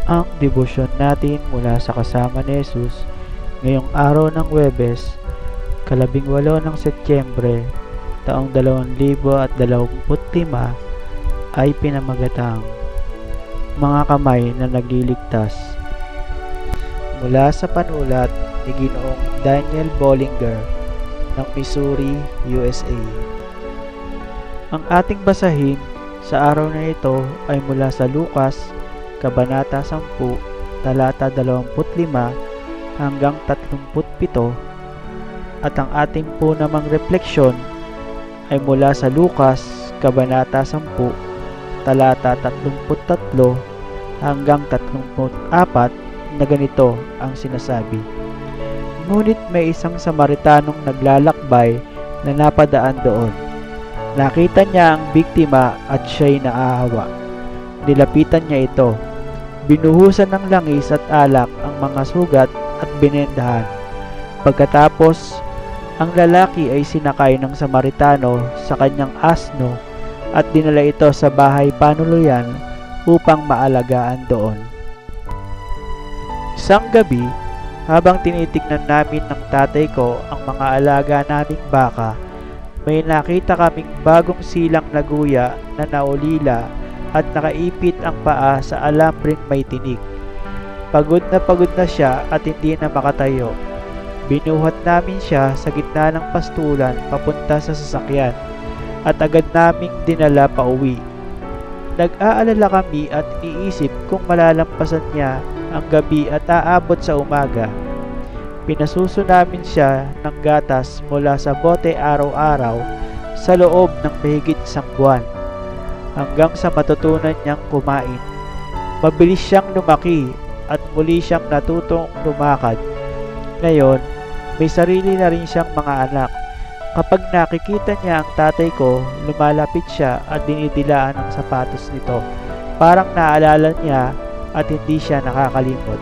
Ang debosyon natin mula sa kasama ni Jesus ngayong araw ng Huwebes, ika-18 ng Setyembre, taong 2025 ay pinamagatang Mga Kamay na Nagliligtas. Mula sa panulat ni Ginoong Daniel Bollinger ng Missouri, USA. Ang ating basahin sa araw na ito ay mula sa Lucas, Kabanata 10, talata 25 hanggang 37, at ang ating po namang refleksyon ay mula sa Lucas, Kabanata 10, talata 33 hanggang 34, na ganito ang sinasabi. Ngunit may isang Samaritanong naglalakbay na napadaan doon. Nakita niya ang biktima at siya'y naahawa. Nilapitan niya ito. Binuhusan ng langis at alak ang mga sugat at binendahan. Pagkatapos, ang lalaki ay sinakay ng Samaritano sa kanyang asno at dinala ito sa bahay panuluyan upang maalagaan doon. Isang gabi, habang tinitignan namin ng tatay ko ang mga alaga naming baka, may nakita kaming bagong silang na guya na naulila at nakaipit ang paa sa alambring may tinik. Pagod na siya at hindi na makatayo. Binuhat namin siya sa gitna ng pastulan papunta sa sasakyan at agad naming dinala pa uwi. Nag-aalala kami at iisip kung malalampasan niya ang gabi at aabot sa umaga. Pinasuso namin siya ng gatas mula sa bote araw-araw sa loob ng mahigit 1 buwan hanggang sa matutunan niyang kumain. Mabilis siyang lumaki at muli siyang natutong lumakad. Ngayon, may sarili na rin siyang mga anak. Kapag nakikita niya ang tatay ko, lumalapit siya at dinidilaan ang sapatos nito. Parang naalala niya at hindi siya nakakalimot.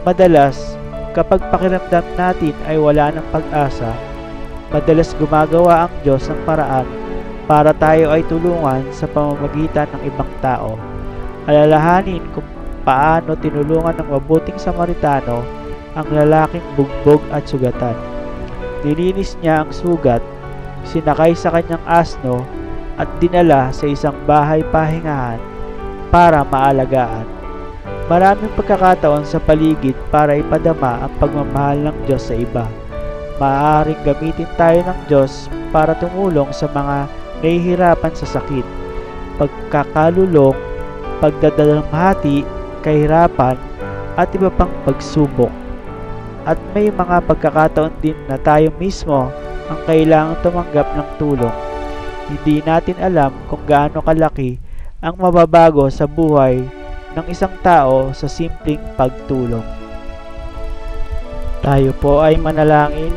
Madalas, kapag pakiramdam natin ay wala ng pag-asa, madalas gumagawa ang Diyos ng paraan para tayo ay tulungan sa pamamagitan ng ibang tao. Alalahanin kung paano tinulungan ng mabuting Samaritano ang lalaking bugbog at sugatan. Nilinis niya ang sugat, sinakay sa kanyang asno at dinala sa isang bahay pahingahan para maalagaan. Maraming pagkakataon sa paligid para ipadama ang pagmamahal ng Diyos sa iba. Maaaring gamitin tayo ng Diyos para tumulong sa mga nahihirapan sa sakit, pagkakalulong, pagdadalamhati, kahirapan, at iba pang pagsubok. At may mga pagkakataon din na tayo mismo ang kailangang tumanggap ng tulong. Hindi natin alam kung gaano kalaki ang mababago sa buhay ng isang tao sa simpleng pagtulong. Tayo po ay manalangin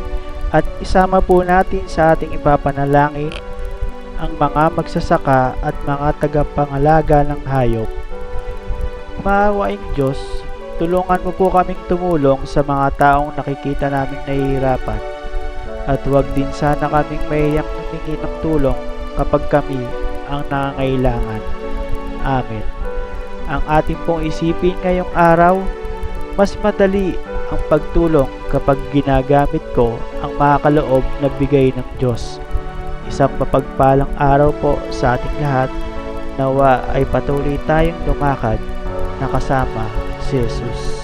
at isama po natin sa ating ipapanalangin ang mga magsasaka at mga tagapangalaga ng hayop. Maawaing Diyos, tulungan mo po kaming tumulong sa mga taong nakikita naming nahihirapan at huwag din sana kaming mahiyang humingi ng tulong kapag kami ang nangangailangan. Amen. Ang ating pong isipin ngayong araw, mas madali ang pagtulong kapag ginagamit ko ang makakaloob na bigay ng Diyos. Isang mapagpalang araw po sa ating lahat. Nawa ay patuloy tayong lumakad na kasama si Jesus.